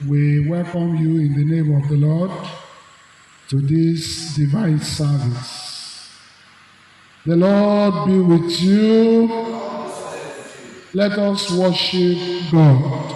We welcome you in the name of the Lord to this divine service. The Lord be with you. Let us worship God.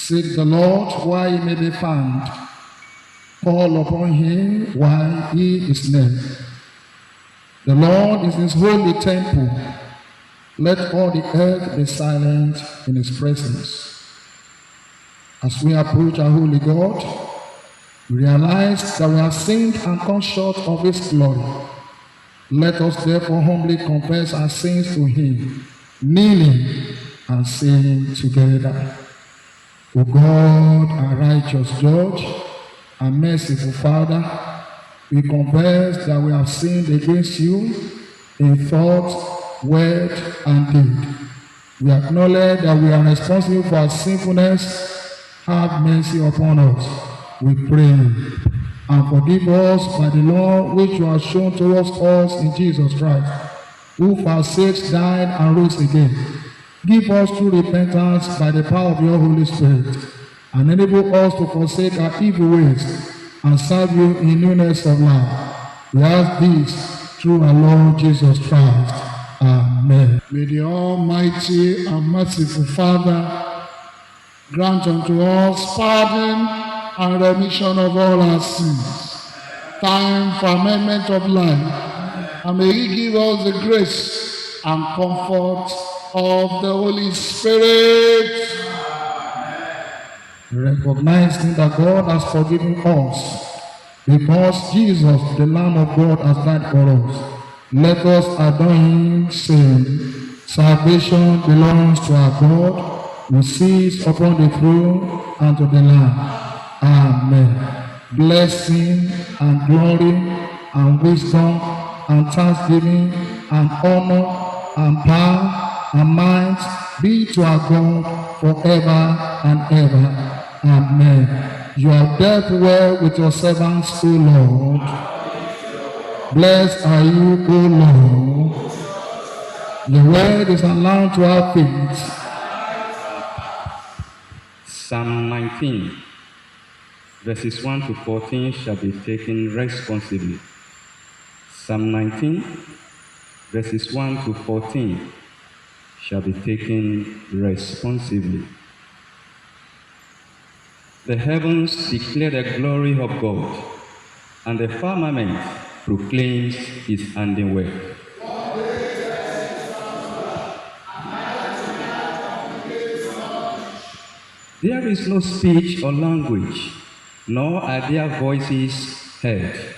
Seek the Lord while he may be found. Call upon him while he is near. The Lord is in his holy temple. Let all the earth be silent in his presence. As we approach our holy God, we realize that we have sinned and come short of his glory. Let us therefore humbly confess our sins to him, kneeling and saying together, O God, our righteous Judge, and merciful Father, we confess that we have sinned against you in thought, word, and deed. We acknowledge that we are responsible for our sinfulness. Have mercy upon us, we pray, and forgive us by the love which you have shown towards us in Jesus Christ, who for our sakes died and rose again. Give us true repentance by the power of your Holy Spirit, and enable us to forsake our evil ways and serve you in newness of life. We ask this through our Lord Jesus Christ. Amen. May the Almighty and merciful Father grant unto us pardon and remission of all our sins, time for amendment of life, and may he give us the grace and comfort of the Holy Spirit. Recognizing that God has forgiven us because Jesus, the Lamb of God, has died for us. Let us adore him, saying, salvation belongs to our God, who sits upon the throne and to the Lamb. Amen. Blessing and glory and wisdom and thanksgiving and honor and power and might be to our God forever and ever. Amen. You have dealt well with your servants, O Lord. Blessed are you, O Lord. Your word is a lamp to our feet. Psalm 19, verses 1 to 14 shall be taken responsibly. Psalm 19, verses 1 to 14 shall be taken responsibly. The heavens declare the glory of God, and the firmament proclaims his handiwork. There is no speech or language, nor are their voices heard.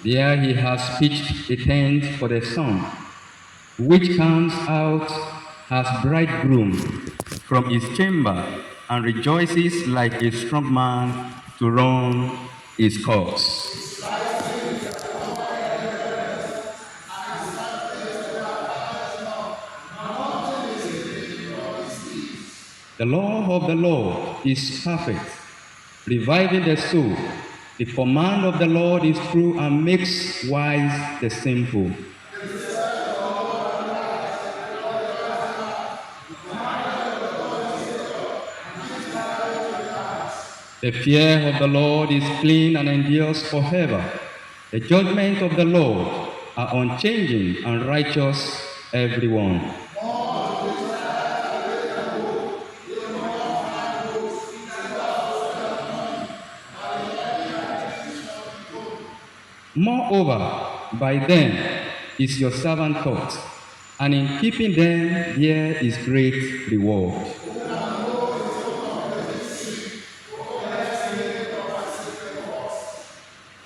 There he has pitched a tent for the sun, which comes out as bridegroom from his chamber and rejoices like a strong man to run his course. The law of the Lord is perfect, reviving the soul. The command of the Lord is true and makes wise the simple. The fear of the Lord is clean and endures forever. The judgment of the Lord are unchanging and righteous every one. Moreover, by them is your servant taught, and in keeping them there is great reward.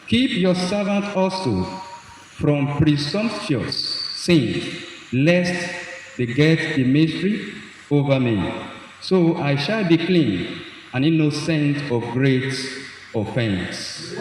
Keep your servant also from presumptuous sins, lest they get the mystery over me. So I shall be clean and innocent of great offense.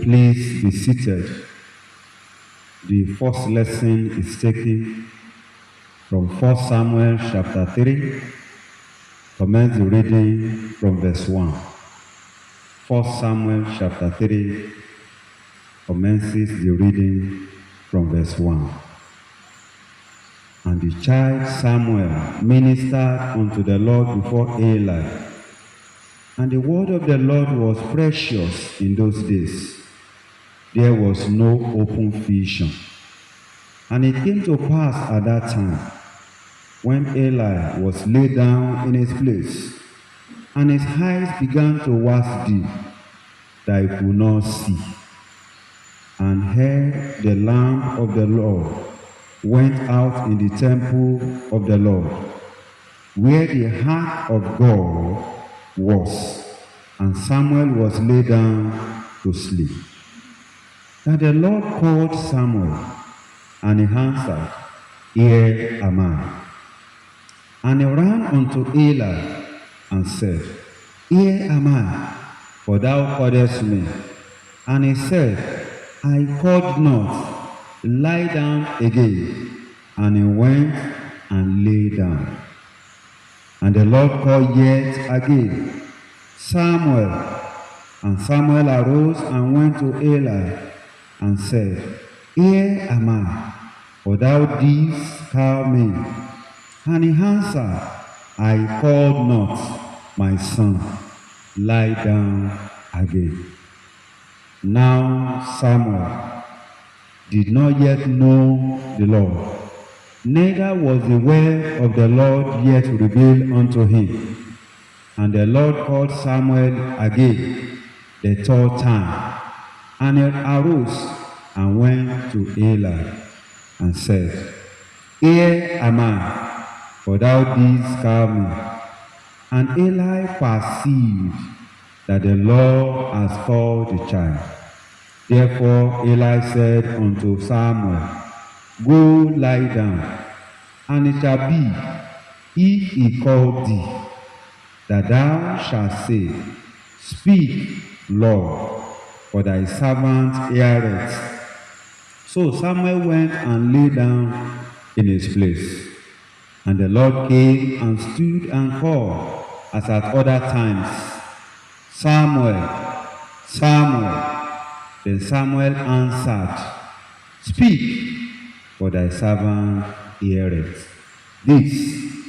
Please be seated. The first lesson is taken from 1 Samuel chapter 3. Commence the reading from verse 1. 1 Samuel chapter 3 commences the reading from verse 1. And the child Samuel ministered unto the Lord before Eli. And the word of the Lord was precious in those days. There was no open vision. And it came to pass at that time, when Eli was laid down in his place, and his eyes began to wax deep, that he could not see. And here the lamp of the Lord went out in the temple of the Lord, where the ark of God was, and Samuel was laid down to sleep. That the Lord called Samuel, and he answered, Here am I. And he ran unto Eli, and said, Here am I, for thou callest me. And he said, I called not, lie down again. And he went and lay down. And the Lord called yet again, Samuel. And Samuel arose and went to Eli, and said, Here am I, for thou didst call me. And he answered, I called not, my son, lie down again. Now Samuel did not yet know the Lord, neither was the way of the Lord yet revealed unto him. And the Lord called Samuel again the third time. And he arose and went to Eli, and said, Here am I, for thou didst call me. And Eli perceived that the Lord has called the child. Therefore Eli said unto Samuel, Go lie down, and it shall be, if he call thee, that thou shalt say, Speak, Lord, for thy servant heareth. So Samuel went and lay down in his place. And the Lord came and stood and called, as at other times, Samuel, Samuel. Then Samuel answered, Speak, for thy servant heareth. This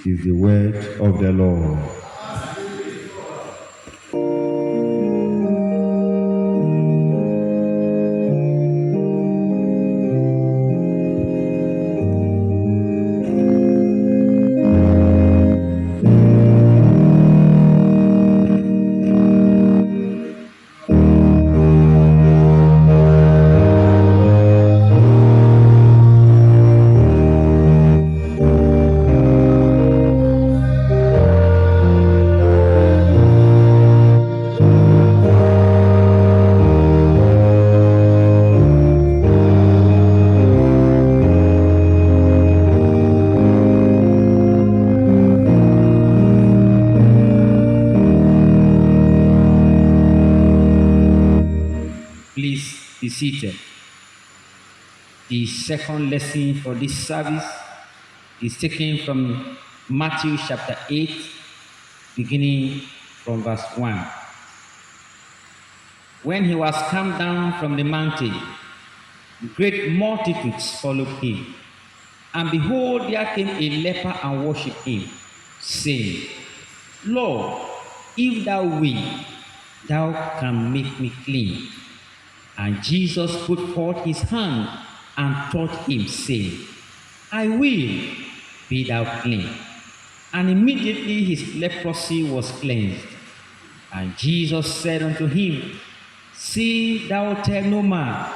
is the word of the Lord. Please be seated. The second lesson for this service is taken from Matthew chapter 8, beginning from verse 1. When he was come down from the mountain, great multitudes followed him. And behold, there came a leper and worshipped him, saying, Lord, if thou wilt, thou canst make me clean. And Jesus put forth his hand and touched him, saying, I will, be thou clean. And immediately his leprosy was cleansed. And Jesus said unto him, See thou tell no man,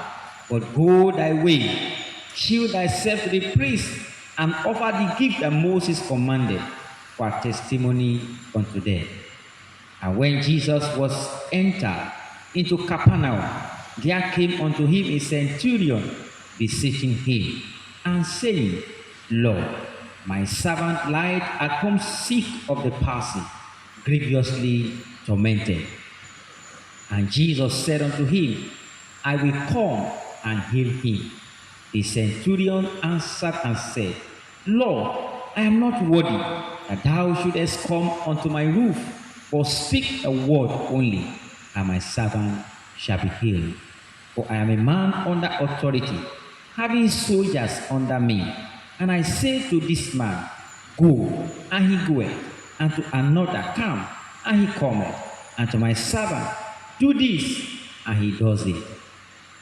but go thy way, shew thyself to the priest, and offer the gift that Moses commanded, for a testimony unto them. And when Jesus was entered into Capernaum, there came unto him a centurion, beseeching him, and saying, Lord, my servant lieth at home sick of the palsy, grievously tormented. And Jesus said unto him, I will come and heal him. The centurion answered and said, Lord, I am not worthy that thou shouldest come unto my roof, but speak a word only, and my servant shall be healed. For I am a man under authority, having soldiers under me. And I say to this man, Go, and he goeth, and to another, Come, and he cometh, and to my servant, Do this, and he does it.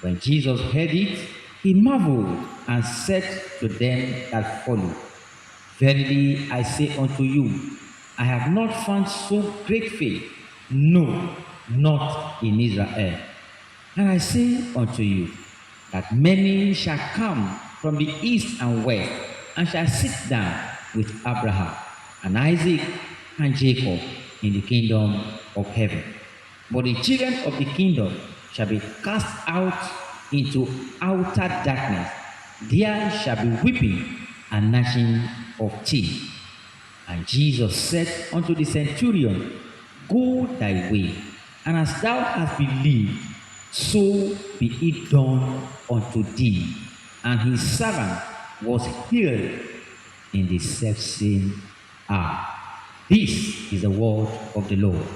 When Jesus heard it, he marveled, and said to them that followed, Verily I say unto you, I have not found so great faith, no, not in Israel. And I say unto you, that many shall come from the east and west, and shall sit down with Abraham, and Isaac, and Jacob in the kingdom of heaven. But the children of the kingdom shall be cast out into outer darkness. There shall be weeping and gnashing of teeth. And Jesus said unto the centurion, Go thy way, and as thou hast believed, so be it done unto thee. And his servant was healed in the selfsame hour. This is the word of the Lord.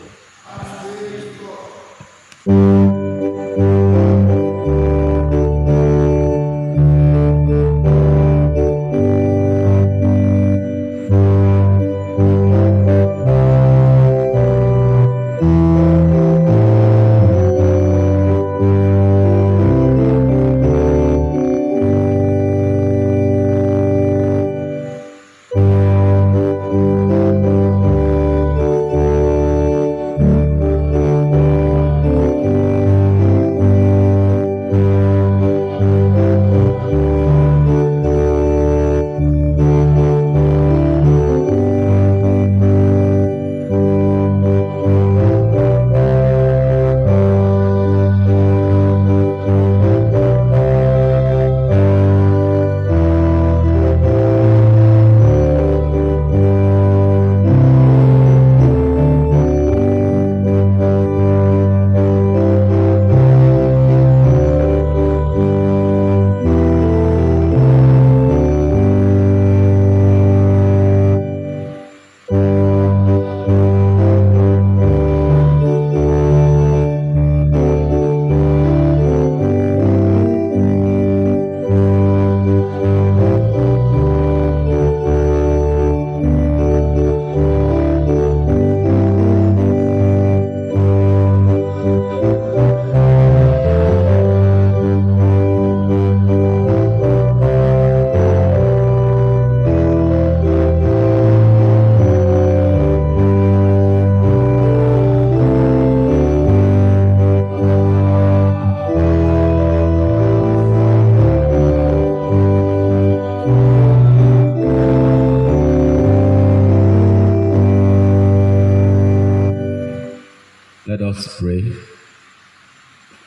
us pray.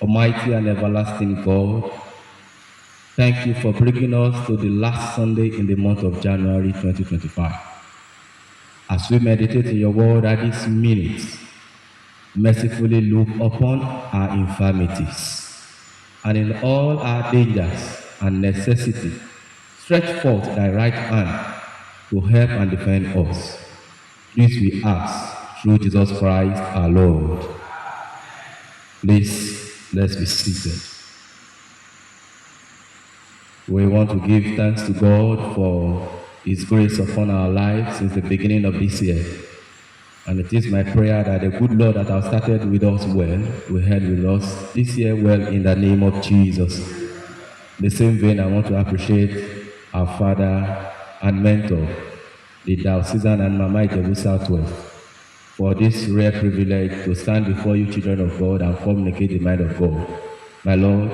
Almighty and everlasting God, thank you for bringing us to the last Sunday in the month of January 2025. As we meditate in your word at this minute, mercifully look upon our infirmities, and in all our dangers and necessity, stretch forth thy right hand to help and defend us. This we ask through Jesus Christ our Lord. Please, let's be seated. We want to give thanks to God for His grace upon our lives since the beginning of this year. And it is my prayer that the good Lord that has started with us well will end with us this year well in the name of Jesus. In the same vein, I want to appreciate our father and mentor, the Diocesan and Mama Ijebu Southwest, for this rare privilege to stand before you, children of God, and communicate the mind of God. My Lord,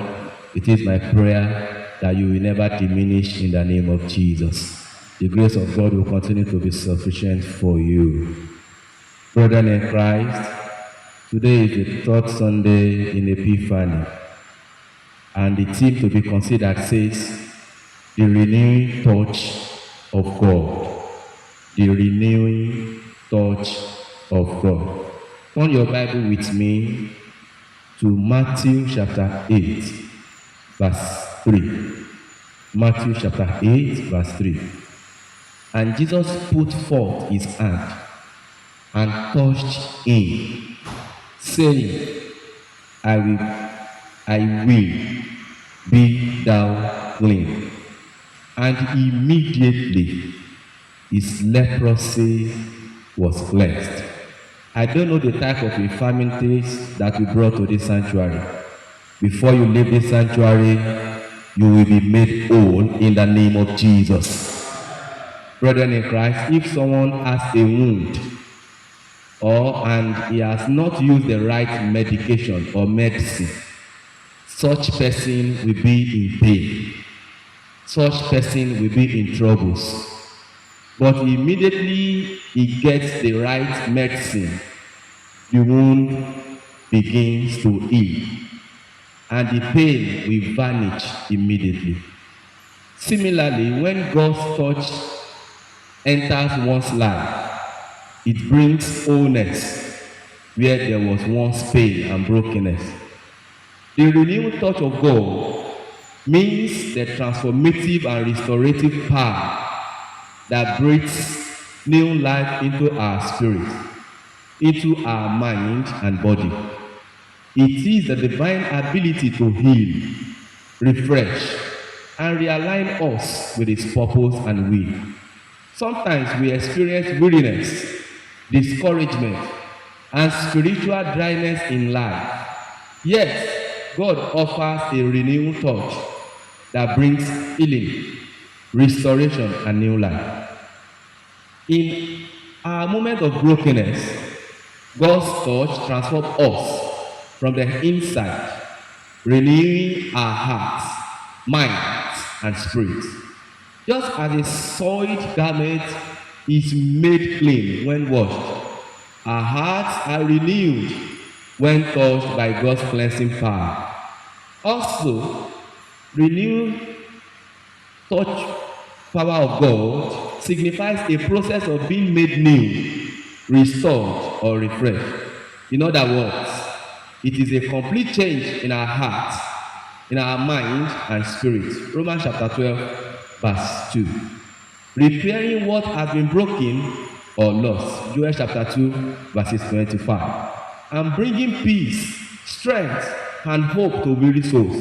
it is my prayer that you will never diminish in the name of Jesus. The grace of God will continue to be sufficient for you. Brethren in Christ, today is the third Sunday in Epiphany, and the theme to be considered says, the renewing touch of God. The renewing touch of God. Turn your Bible with me to Matthew chapter 8, verse 3. Matthew chapter 8, verse 3. And Jesus put forth his hand and touched him, saying, I will be thou clean. And immediately his leprosy was cleansed. I don't know the type of infirmities that you brought to this sanctuary. Before you leave this sanctuary, you will be made whole in the name of Jesus. Brethren in Christ, if someone has a wound and he has not used the right medication or medicine, such person will be in pain. Such person will be in troubles. But immediately he gets the right medicine, the wound begins to heal, and the pain will vanish immediately. Similarly, when God's touch enters one's life, it brings wholeness where there was once pain and brokenness. The renewed touch of God means the transformative and restorative power that breathes new life into our spirit, into our mind and body. It is the divine ability to heal, refresh, and realign us with His purpose and will. Sometimes we experience weariness, discouragement, and spiritual dryness in life. Yet, God offers a renewed touch that brings healing, restoration, and new life. In our moment of brokenness, God's touch transforms us from the inside, renewing our hearts, minds, and spirits. Just as a soiled garment is made clean when washed, our hearts are renewed when touched by God's cleansing power. Also, renewed touch power of God signifies a process of being made new, restored, or refreshed. In other words, it is a complete change in our hearts, in our mind and spirit. Romans chapter 12, verse 2. Repairing what has been broken or lost. Joel chapter 2, verses 25. And bringing peace, strength, and hope to weary souls.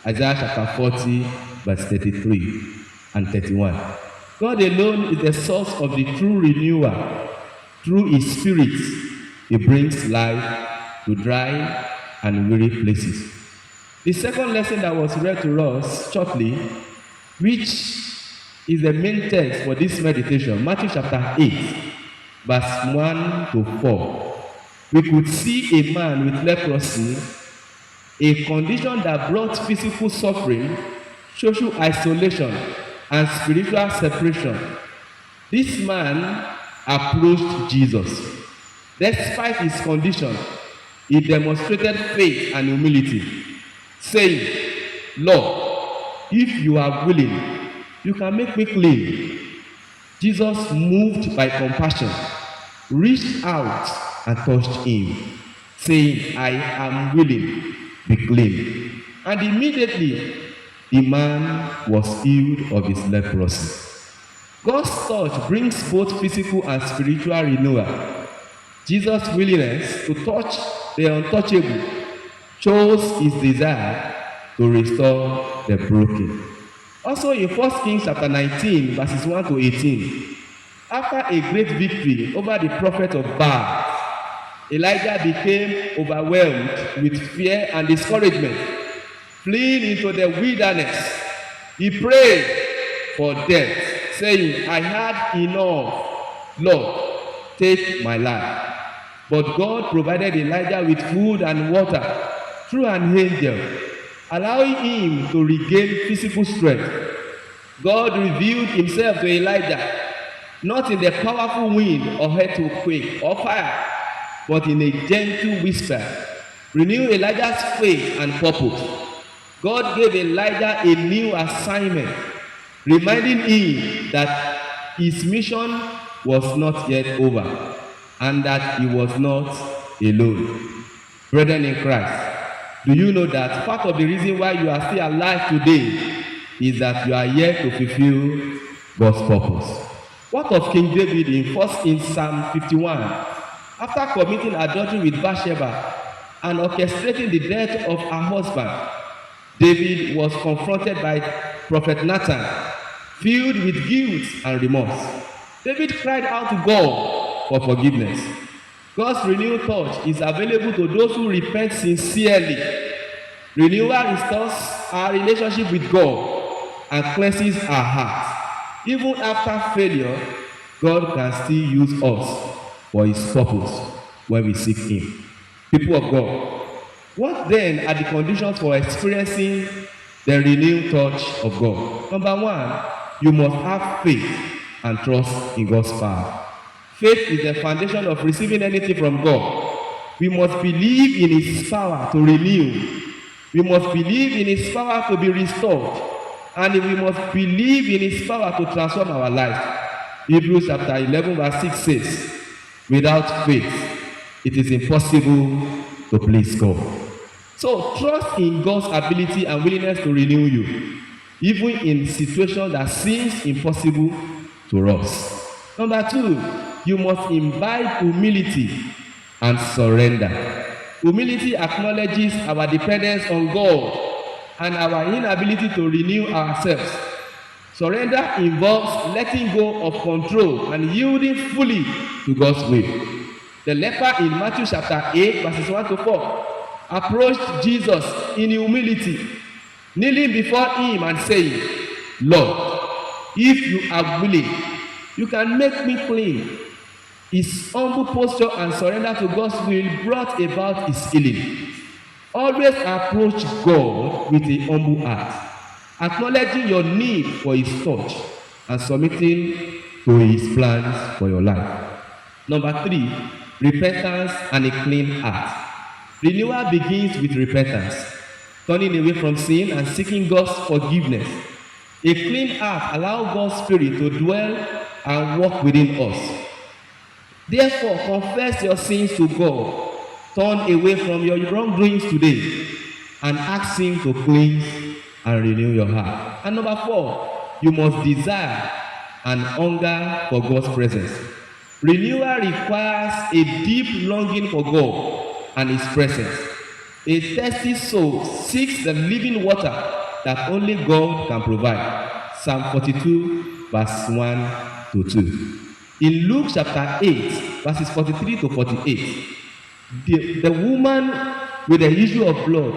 Isaiah chapter 40, verse 33 and 31. God alone is the source of the true renewal. Through His Spirit, He brings life to dry and weary places. The second lesson that was read to us shortly, which is the main text for this meditation, Matthew chapter 8, verse 1 to 4. We could see a man with leprosy, a condition that brought physical suffering, social isolation, and spiritual separation. This man approached Jesus. Despite his condition, he demonstrated faith and humility, saying, Lord, if you are willing, you can make me clean. Jesus, moved by compassion, reached out and touched him, saying, I am willing, be clean. And immediately the man was healed of his leprosy. God's touch brings both physical and spiritual renewal. Jesus' willingness to touch the untouchable shows his desire to restore the broken. Also in 1 Kings chapter 19, verses 1 to 18, after a great victory over the prophet of Baal, Elijah became overwhelmed with fear and discouragement. Fleeing into the wilderness, he prayed for death, saying, I had enough. Lord, take my life. But God provided Elijah with food and water through an angel, allowing him to regain physical strength. God revealed himself to Elijah, not in the powerful wind or earthquake or fire, but in a gentle whisper, renew Elijah's faith and purpose. God gave Elijah a new assignment, reminding him that his mission was not yet over and that he was not alone. Brethren in Christ, do you know that part of the reason why you are still alive today is that you are yet to fulfill God's purpose? What of King David in Psalm 51? After committing adultery with Bathsheba and orchestrating the death of her husband, David was confronted by Prophet Nathan, filled with guilt and remorse. David cried out to God for forgiveness. God's renewed touch is available to those who repent sincerely. Renewal restores our relationship with God and cleanses our hearts. Even after failure, God can still use us for his purpose when we seek him. People of God, what then are the conditions for experiencing the renewed touch of God? Number one, you must have faith and trust in God's power. Faith is the foundation of receiving anything from God. We must believe in his power to renew. We must believe in his power to be restored. And we must believe in his power to transform our life. Hebrews chapter 11 verse 6 says, without faith, it is impossible to please God. So trust in God's ability and willingness to renew you, even in situations that seems impossible to us. Number two, you must imbibe humility and surrender. Humility acknowledges our dependence on God and our inability to renew ourselves. Surrender involves letting go of control and yielding fully to God's will. The leper in Matthew chapter 8, verses 1 to 4, approached Jesus in humility, kneeling before him and saying, Lord, if you are willing, you can make me clean. His humble posture and surrender to God's will brought about his healing. Always approach God with a humble heart, acknowledging your need for his touch and submitting to his plans for your life. Number three, repentance and a clean heart. Renewal begins with repentance, turning away from sin and seeking God's forgiveness. A clean heart allows God's Spirit to dwell and work within us. Therefore, confess your sins to God. Turn away from your wrongdoings today and ask him to cleanse and renew your heart. And number four, you must desire and hunger for God's presence. Renewal requires a deep longing for God and his presence. A thirsty soul seeks the living water that only God can provide. Psalm 42, verse 1 to 2. In Luke chapter 8, verses 43 to 48, the woman with the issue of blood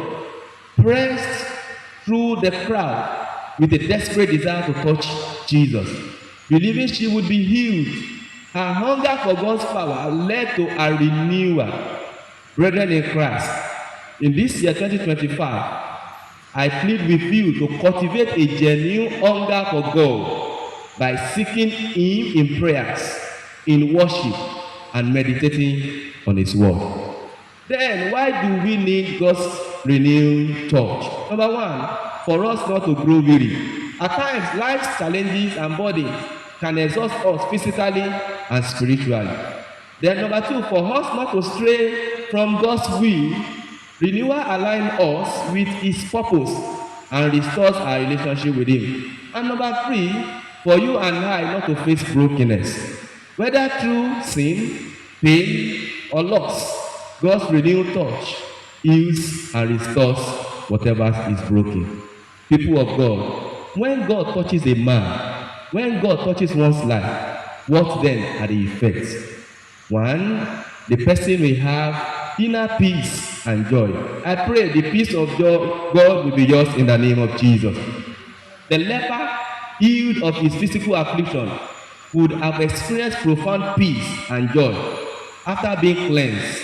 pressed through the crowd with a desperate desire to touch Jesus, believing she would be healed. Her hunger for God's power led to a renewal. Brethren in Christ, in this year 2025, I plead with you to cultivate a genuine hunger for God by seeking him in prayers, in worship, and meditating on his word. Then, why do we need God's renewed touch? Number one, for us not to grow weary. At times, life's challenges and burdens can exhaust us physically and spiritually. Then, number two, for us not to stray from God's will. Renewal aligns us with His purpose and restores our relationship with Him. And number three, for you and I not to face brokenness, whether through sin, pain, or loss. God's renewed touch heals and restores whatever is broken. People of God, when God touches a man, when God touches one's life, what then are the effects? One, the person will have inner peace and joy. I pray the peace of God will be yours in the name of Jesus. The leper, healed of his physical affliction, would have experienced profound peace and joy after being cleansed.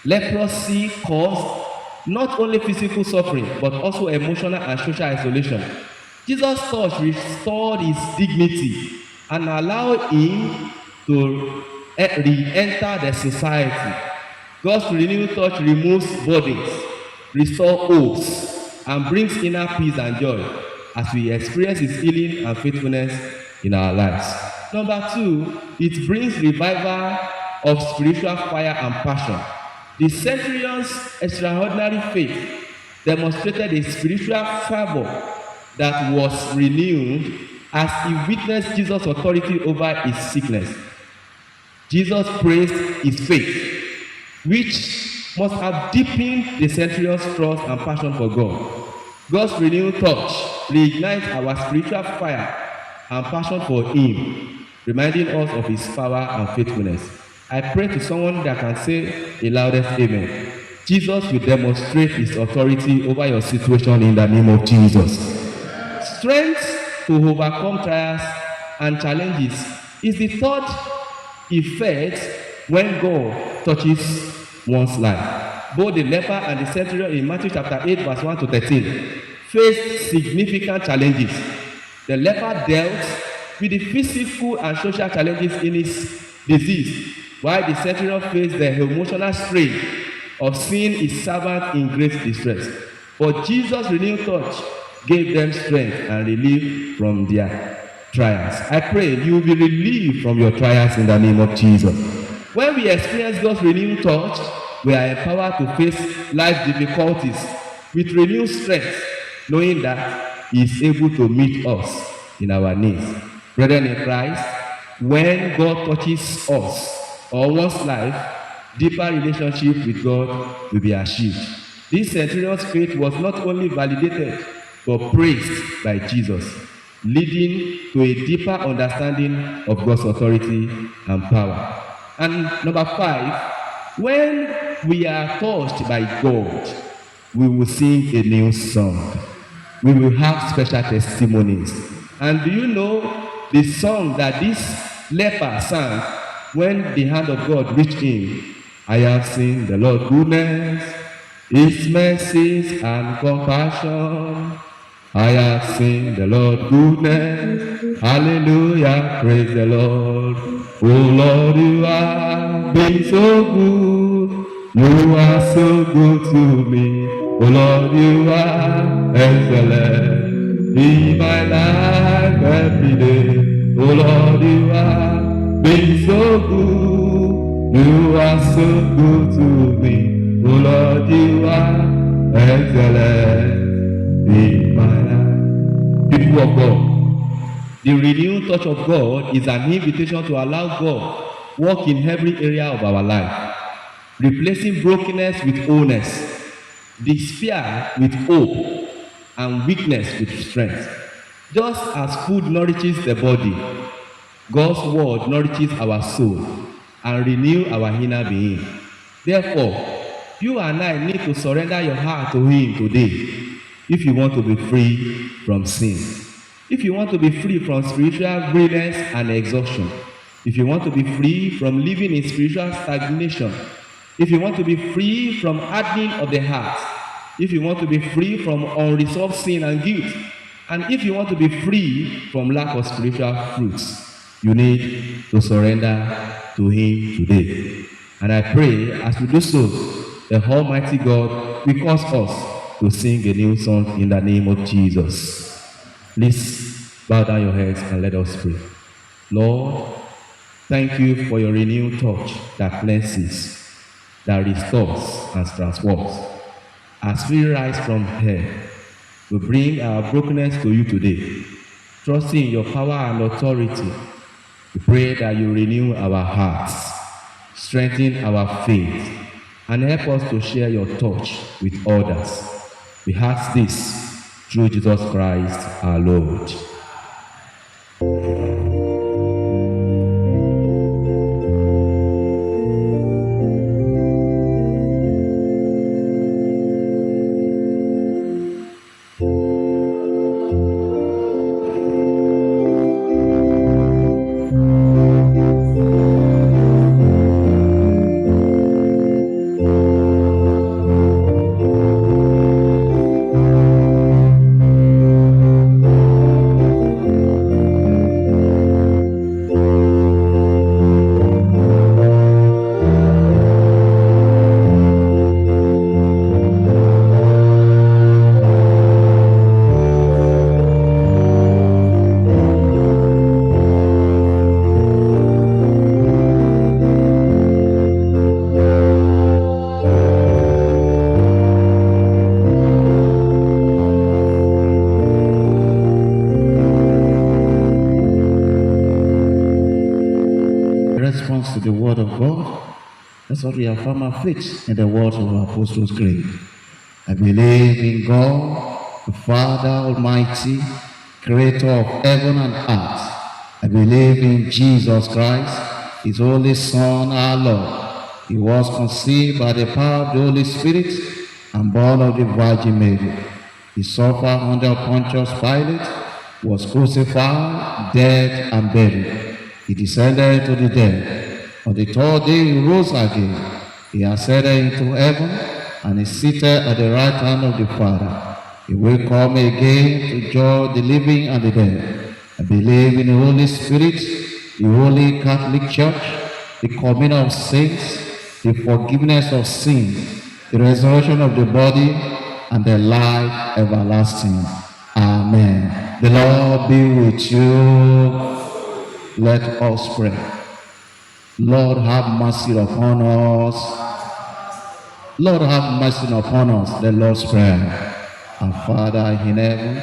Leprosy caused not only physical suffering but also emotional and social isolation. Jesus' touch restored his dignity and allowed him to re-enter the society. God's renewed touch removes burdens, restores hopes, and brings inner peace and joy as we experience His healing and faithfulness in our lives. Number two, it brings revival of spiritual fire and passion. The centurion's extraordinary faith demonstrated a spiritual fervor that was renewed as he witnessed Jesus' authority over his sickness. Jesus praised his faith, which must have deepened the centurion's trust and passion for God. God's renewed touch reignites our spiritual fire and passion for Him, reminding us of His power and faithfulness. I pray to someone that can say the loudest amen. Jesus will demonstrate His authority over your situation in the name of Jesus. Strength to overcome trials and challenges is the third effect when God touches one's life. Both the leper and the centurion in Matthew chapter 8 verse 1 to 13 faced significant challenges. The leper dealt with the physical and social challenges in his disease, while the centurion faced the emotional strain of seeing his servant in great distress. But Jesus' renewed touch gave them strength and relief from their trials. I pray you will be relieved from your trials in the name of Jesus. When we experience God's renewed touch, we are empowered to face life difficulties with renewed strength, knowing that He is able to meet us in our needs. Brethren in Christ, when God touches us or one's life, deeper relationship with God will be achieved. This centurion's faith was not only validated but praised by Jesus, leading to a deeper understanding of God's authority and power. And number 5, when we are touched by God, we will sing a new song. We will have special testimonies. And do you know the song that this leper sang when the hand of God reached him? I have seen the Lord's goodness, His mercies and compassion. I have seen the Lord's goodness. Hallelujah, praise the Lord. Oh Lord, you have been so good. You are so good to me. Oh Lord, you are excellent in my life every day. Oh Lord, you have been so good. You are so good to me. Oh Lord, you are excellent in my life. People of God, the renewed touch of God is an invitation to allow God work in every area of our life, replacing brokenness with wholeness, despair with hope, and weakness with strength. Just as food nourishes the body, God's word nourishes our soul and renew our inner being. Therefore, you and I need to surrender your heart to Him today if you want to be free from sin, if you want to be free from spiritual weariness and exhaustion, if you want to be free from living in spiritual stagnation, if you want to be free from hardening of the heart, if you want to be free from unresolved sin and guilt, and if you want to be free from lack of spiritual fruits, you need to surrender to Him today. And I pray as we do so, the Almighty God will cause us to sing a new song in the name of Jesus. Please bow down your heads and let us pray. Lord, thank you for your renewed touch that cleanses, that restores and transforms. As we rise from here, we bring our brokenness to you today, trusting in your power and authority. We pray that you renew our hearts, strengthen our faith, and help us to share your touch with others. We ask this through Jesus Christ our Lord. Response to the word of God. That's what we affirm our faith in the words of our Apostles' Creed. I believe in God, the Father Almighty, creator of heaven and earth. I believe in Jesus Christ, his only Son, our Lord. He was conceived by the power of the Holy Spirit and born of the Virgin Mary. He suffered under Pontius Pilate, was crucified, dead, and buried. He descended to the dead. On the third day he rose again. He ascended into heaven and is seated at the right hand of the Father. He will come again to judge the living and the dead. I believe in the Holy Spirit, the Holy Catholic Church, the communion of saints, the forgiveness of sins, the resurrection of the body, and the life everlasting. Amen. The Lord be with you. Let us pray. Lord, have mercy upon us. Lord, have mercy upon us. The Lord's Prayer. Our Father in heaven,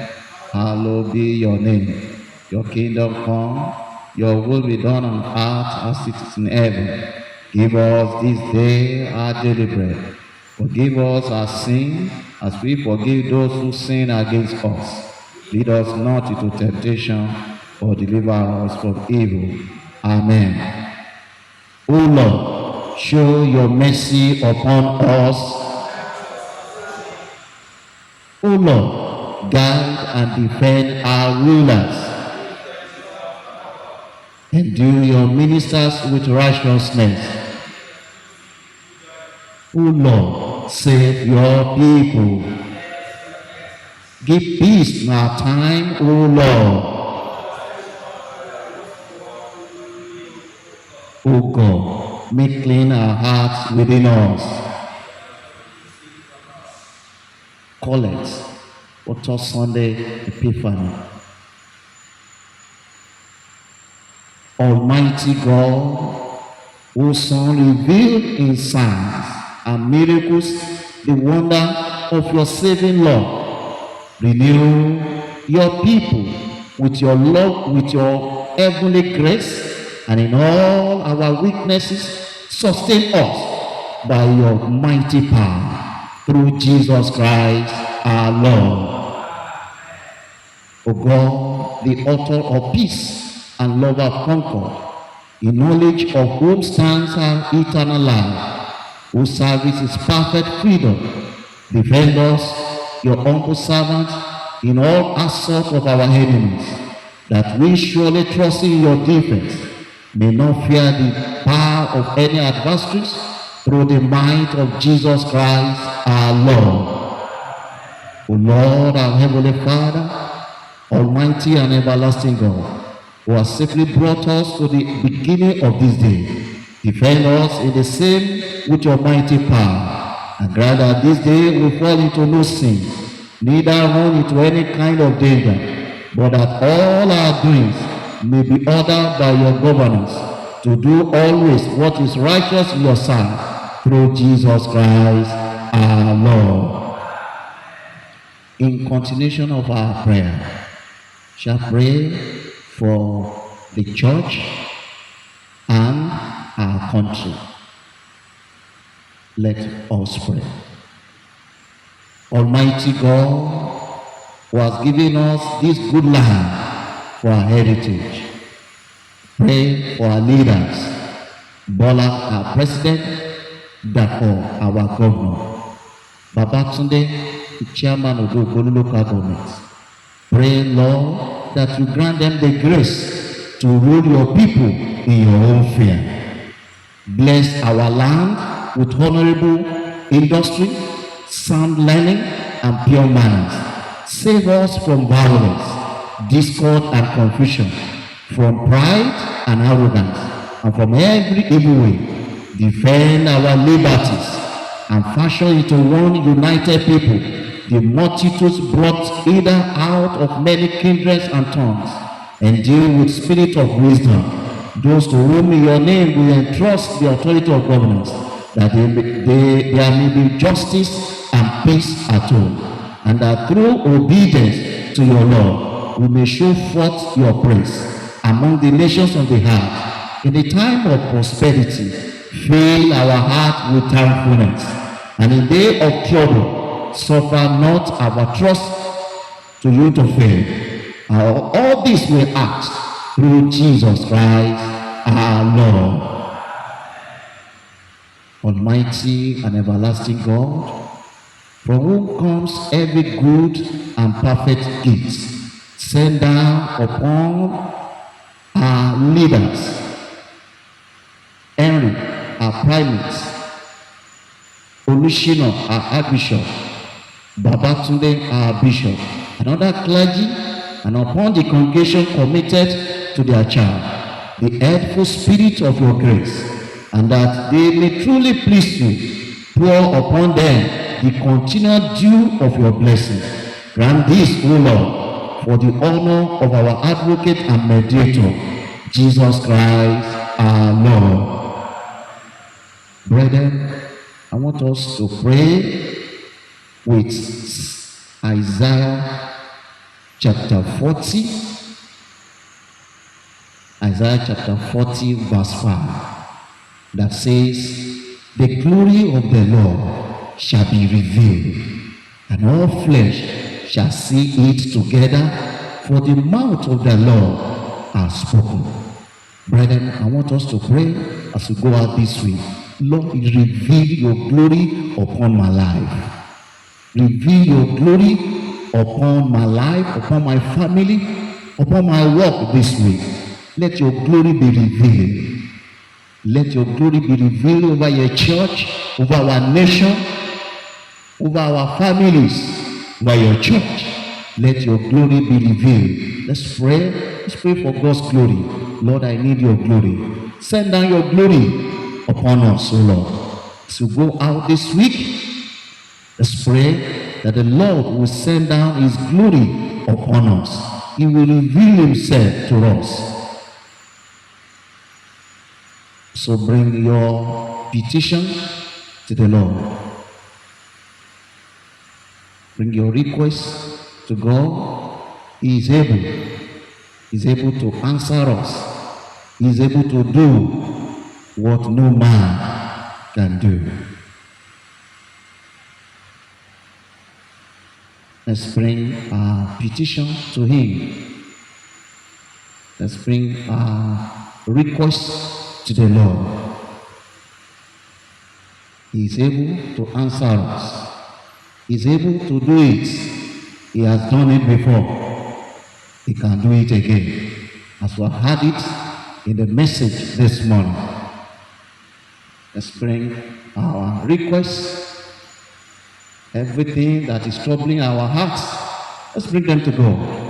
hallowed be your name. Your kingdom come, your will be done on earth as it is in heaven. Give us this day our daily bread. Forgive us our sin as we forgive those who sin against us. Lead us not into temptation, or deliver us from evil. Amen. O Lord, show your mercy upon us. O Lord, guide and defend our rulers. Endue your ministers with righteousness. O Lord, save your people. Give peace in our time, O Lord. O God, make clean our hearts within us. Collect for Sunday Epiphany. Almighty God, whose Son revealed in signs and miracles the wonder of your saving love, renew your people with your love, with your heavenly grace, and in all our weaknesses, sustain us by your mighty power, through Jesus Christ our Lord. O God, the author of peace and lover of concord, in knowledge of whom stands our eternal life, whose service is perfect freedom, defend us, your humble servant, in all assaults of our enemies, that we surely trust in your defense, may not fear the power of any adversaries, through the might of Jesus Christ our Lord. O Lord, our heavenly Father, almighty and everlasting God, who has safely brought us to the beginning of this day, defend us in the same with your mighty power, And grant that this day we fall into no sin, neither run into any kind of danger, but that all our doings may be ordered by your governance, to do always what is righteous in your sight, through Jesus Christ our Lord. In continuation of our prayer, shall pray for the church and our country. Let us pray. Almighty God, who has given us this good land for our heritage, pray for our leaders, Bola, our president, Dapo, our governor, Babatunde, the chairman of the Ogoni local government. Pray, Lord, that you grant them the grace to rule your people in your own fear. Bless our land with honorable industry, sound learning, and pure manners. Save us from violence, discord, and confusion, from pride and arrogance, and from every evil way. Defend our liberties and fashion into one united people the multitudes brought either out of many kindreds and tongues, and deal with spirit of wisdom those to whom in your name we entrust the authority of governance, that there may be justice and peace at home, and that through obedience to your law we may show forth your praise among the nations of the earth. In the time of prosperity, fill our heart with thankfulness, and in day of trouble, suffer not our trust to you to fail. All this we ask through Jesus Christ our Lord. Almighty and everlasting God, from whom comes every good and perfect gift, send down upon our leaders, Henry, our primate, Olushina, our archbishop, Babatunde, our bishop, and other clergy, and upon the congregation committed to their charge, the helpful spirit of your grace, and that they may truly please you, pour upon them the continual dew of your blessings. Grant this, O Lord, for the honor of our advocate and mediator, Jesus Christ our Lord. Brethren, I want us to pray with Isaiah chapter 40. Isaiah chapter 40 verse 5. That says, the glory of the Lord shall be revealed, and all flesh shall see it together, for the mouth of the Lord has spoken. Brethren, I want us to pray as we go out this week. Lord, reveal your glory upon my life. Reveal your glory upon my life, upon my family, upon my work this week. Let your glory be revealed. Let your glory be revealed over your church, over our nation, over our families, over your church. Let your glory be revealed. Let's pray. Let's pray for God's glory. Lord, I need your glory. Send down your glory upon us, O Lord. As we go out this week, let's pray that the Lord will send down his glory upon us. He will reveal himself to us. So bring your petition to the Lord. Bring your request to God. He is able. He is able to answer us. He is able to do what no man can do. Let's bring our petition to him. Let's bring our request to the Lord. He is able to answer us. He is able to do it. He has done it before. He can do it again. As we have had it in the message this morning. Let's bring our requests, everything that is troubling our hearts. Let's bring them to God.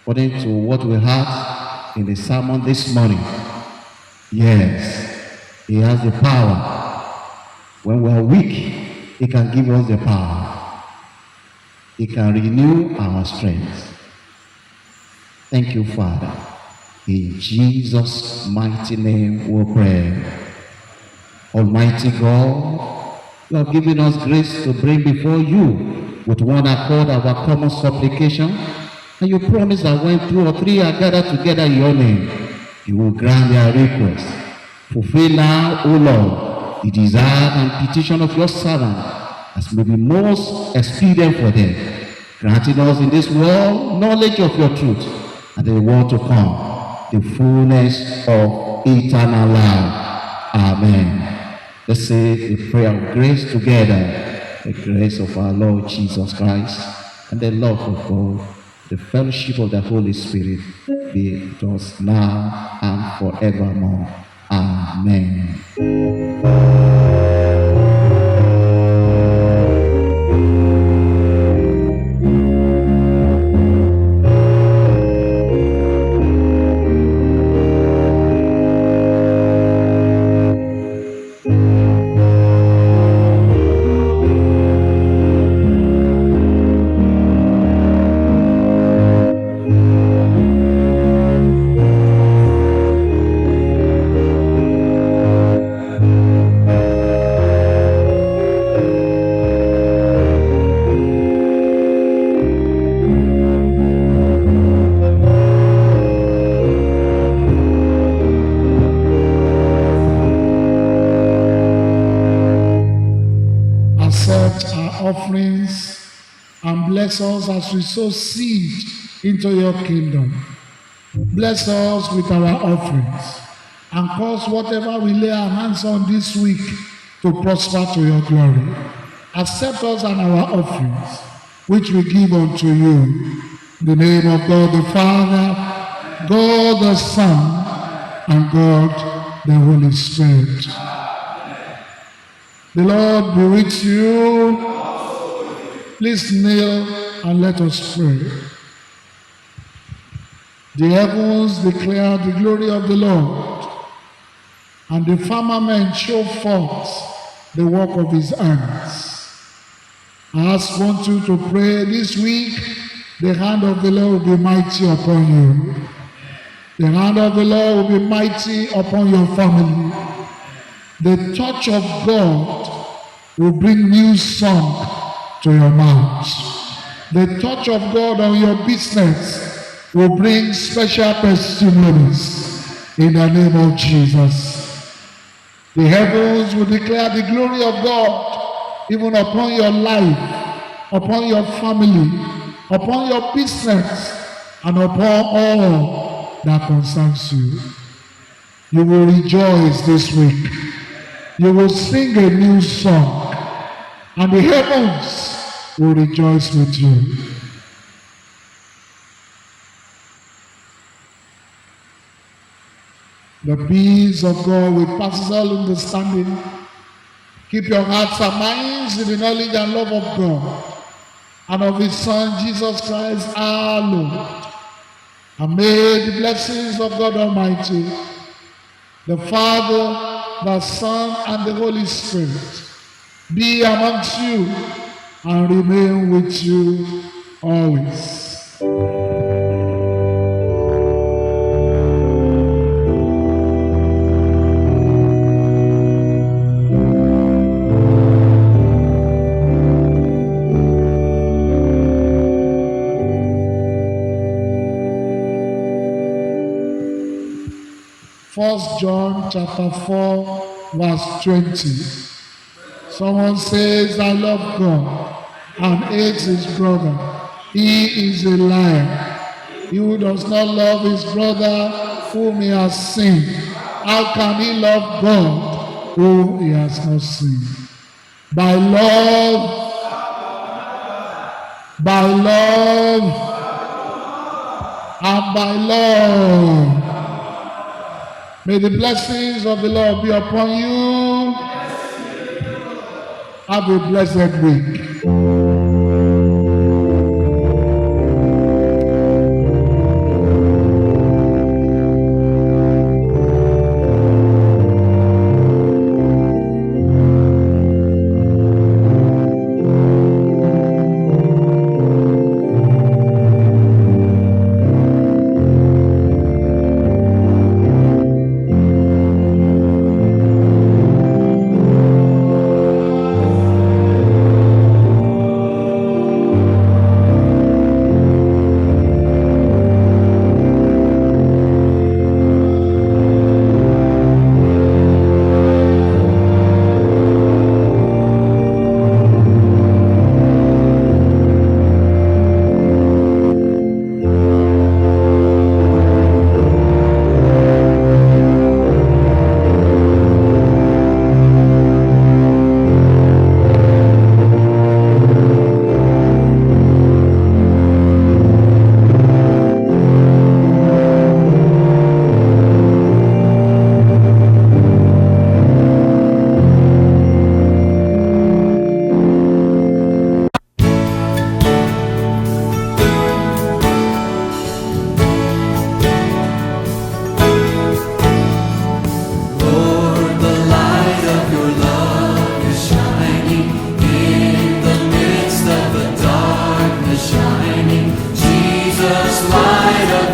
According to what we had in the sermon this morning. Yes, He has the power. When we are weak, He can give us the power. He can renew our strength. Thank you, Father. In Jesus' mighty name we pray. Almighty God, you have given us grace to bring before you with one accord our common supplication. And you promise that when 2 or 3 are gathered together in your name, you will grant their request. Fulfill now, O Lord, the desire and petition of your servant, as may be most expedient for them, granting us in this world knowledge of your truth, and the world to come, the fullness of eternal life. Amen. Let's say the prayer of grace together. The grace of our Lord Jesus Christ and the love of God, the fellowship of the Holy Spirit be with us now and forevermore. Amen. Accept our offerings and bless us as we sow seed into your kingdom. Bless us with our offerings and cause whatever we lay our hands on this week to prosper to your glory. Accept us and our offerings, which we give unto you. In the name of God the Father, God the Son, and God the Holy Spirit. The Lord be with you. Please kneel and let us pray. The heavens declare the glory of the Lord, and the firmament show forth the work of his hands. I ask want you to pray this week, the hand of the Lord will be mighty upon you. The hand of the Lord will be mighty upon your family. The touch of God will bring new song to your mouth. The touch of God on your business will bring special testimonies in the name of Jesus. The heavens will declare the glory of God even upon your life, upon your family, upon your business, and upon all that concerns you. You will rejoice this week. You will sing a new song, and the heavens will rejoice with you. The peace of God which passes all understanding, keep your hearts and minds in the knowledge and love of God and of his Son Jesus Christ our Lord. And may the blessings of God Almighty, the Father, the Son, and the Holy Spirit be amongst you and remain with you always. 1 John chapter 4 verse 20. Someone says, I love God and hates his brother. He is a liar. He who does not love his brother whom he has seen, how can he love God whom he has not seen? By love, and by love. May the blessings of the Lord be upon you. Have a blessed week. marvelous light of